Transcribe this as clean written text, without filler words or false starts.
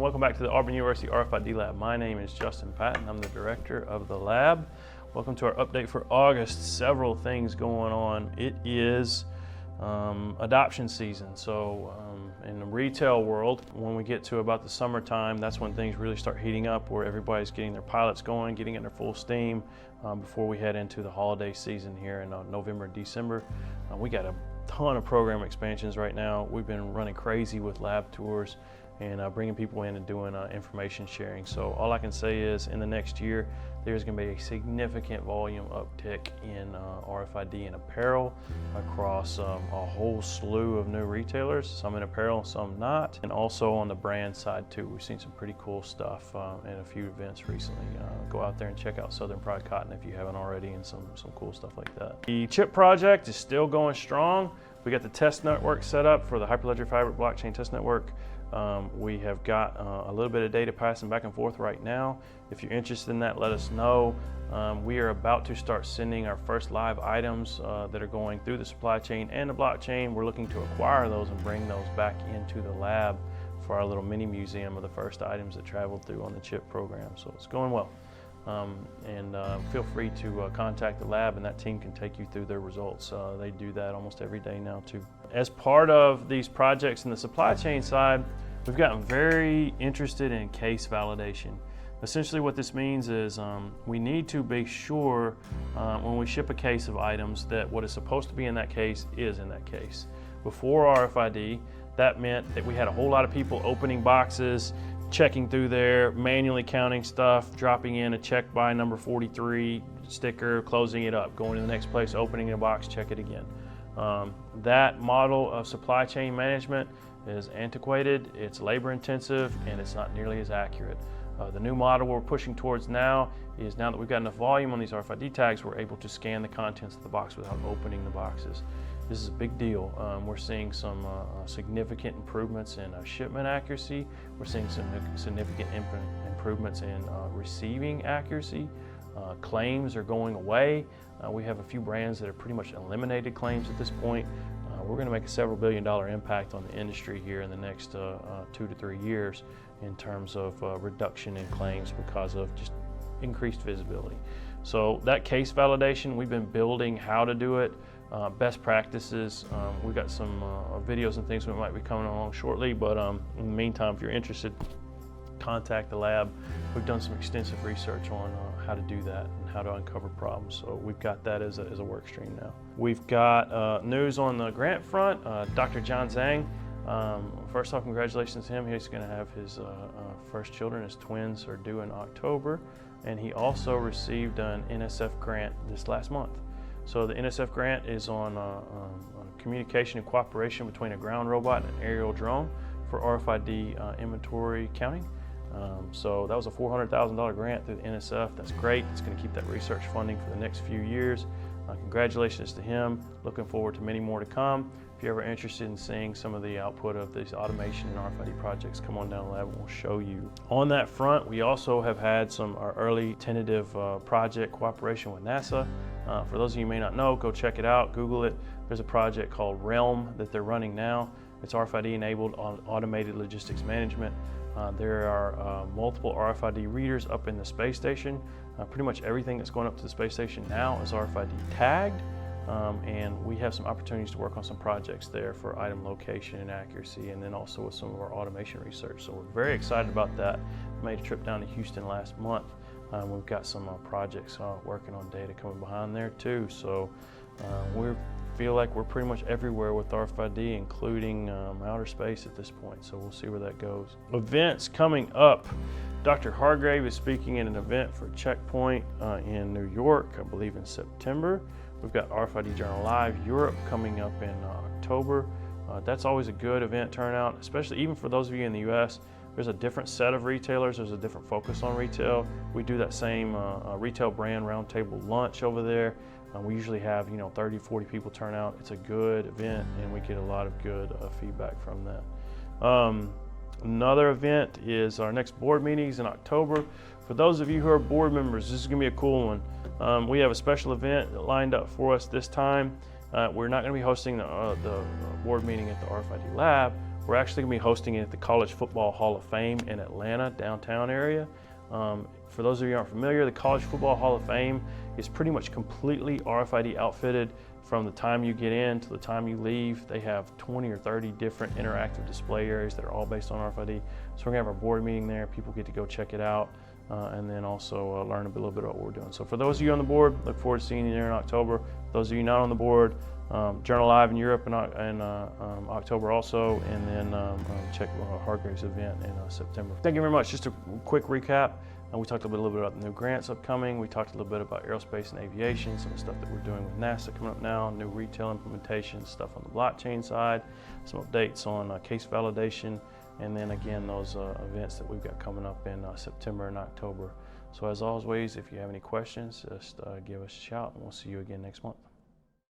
welcome back to the Auburn University RFID Lab. My name is Justin Patton. I'm the director of the lab. Welcome to our update for August. Several things going on. It is adoption season. So in the retail world, when we get to about the summertime, that's when things really start heating up, where everybody's getting their pilots going, getting in their full steam before we head into the holiday season here in November and December. We got a ton of program expansions right now. We've been running crazy with lab tours and bringing people in and doing information sharing. So all I can say is in the next year, there's going to be a significant volume uptick in RFID and apparel across a whole slew of new retailers, some in apparel, some not. And also on the brand side too, we've seen some pretty cool stuff in a few events recently. Go out there and check out Southern Pride Cotton if you haven't already, and some cool stuff like that. The chip project is still going strong. We got the test network set up for the Hyperledger Fabric blockchain test network. We have got a little bit of data passing back and forth right now. If you're interested in that, let us know. We are about to start sending our first live items that are going through the supply chain and the blockchain. We're looking to acquire those and bring those back into the lab for our little mini museum of the first items that traveled through on the chip program. So it's going well. Feel free to contact the lab, and that team can take you through their results. They do that almost every day now too. As part of these projects in the supply chain side, we've gotten very interested in case validation. Essentially what this means is we need to be sure when we ship a case of items that what is supposed to be in that case is in that case. Before RFID, that meant that we had a whole lot of people opening boxes, checking through there, manually counting stuff, dropping in a check by number 43 sticker, closing it up, going to the next place, opening a box, check it again. That model of supply chain management is antiquated, it's labor intensive, and it's not nearly as accurate. The new model we're pushing towards now is, now that we've got enough volume on these RFID tags, we're able to scan the contents of the box without opening the boxes. This is a big deal. We're seeing some significant improvements in shipment accuracy. We're seeing some significant improvements in receiving accuracy. Claims are going away. We have a few brands that have pretty much eliminated claims at this point. We're going to make a several billion-dollar impact on the industry here in the next 2 to 3 years in terms of reduction in claims because of just increased visibility. So that case validation, we've been building how to do it, best practices. We've got some videos and things that might be coming along shortly, but in the meantime, if you're interested, contact the lab. We've done some extensive research on how to do that and how to uncover problems. So we've got that as a work stream now. We've got news on the grant front. Dr. John Zhang, first off, congratulations to him. He's going to have his first children. His twins are due in October. And he also received an NSF grant this last month. So the NSF grant is on communication and cooperation between a ground robot and an aerial drone for RFID inventory counting. So that was a $400,000 grant through the NSF. That's great. It's going to keep that research funding for the next few years. Congratulations to him. Looking forward to many more to come. If you're ever interested in seeing some of the output of these automation and RFID projects, come on down to the lab and we'll show you. On that front, we also have had some early tentative project cooperation with NASA. For those of you who may not know, go check it out, Google it. There's a project called Realm that they're running now. It's RFID enabled automated logistics management. There are multiple RFID readers up in the space station. Pretty much everything that's going up to the space station now is RFID tagged. And we have some opportunities to work on some projects there for item location and accuracy, and then also with some of our automation research. So we're very excited about that. We made a trip down to Houston last month. We've got some projects working on data coming behind there too. So we feel like we're pretty much everywhere with RFID, including outer space at this point. So we'll see where that goes. Events coming up. Dr. Hargrave is speaking at an event for Checkpoint in New York, I believe in September. We've got RFID Journal Live Europe coming up in October. That's always a good event turnout, especially even for those of you in the US. There's a different set of retailers. There's a different focus on retail. We do that same retail brand roundtable lunch over there. We usually have 30, 40 people turn out. It's a good event and we get a lot of good feedback from that. Another event is our next board meetings in October. For those of you who are board members, this is going to be a cool one. We have a special event lined up for us this time. We're not going to be hosting the board meeting at the RFID lab. We're actually going to be hosting it at the College Football Hall of Fame in Atlanta, downtown area. For those of you who aren't familiar, the College Football Hall of Fame is pretty much completely RFID outfitted from the time you get in to the time you leave. They have 20 or 30 different interactive display areas that are all based on RFID. So we're gonna have our board meeting there. People get to go check it out and then also learn a little bit about what we're doing. So for those of you on the board, look forward to seeing you there in October. Those of you not on the board, Journal Live in Europe in October also, and then check Hargrave's event in September. Thank you very much. Just a quick recap. We talked a little bit about the new grants upcoming. We talked a little bit about aerospace and aviation, some of the stuff that we're doing with NASA coming up now, new retail implementation, stuff on the blockchain side, some updates on case validation, and then again, those events that we've got coming up in September and October. So as always, if you have any questions, just give us a shout and we'll see you again next month.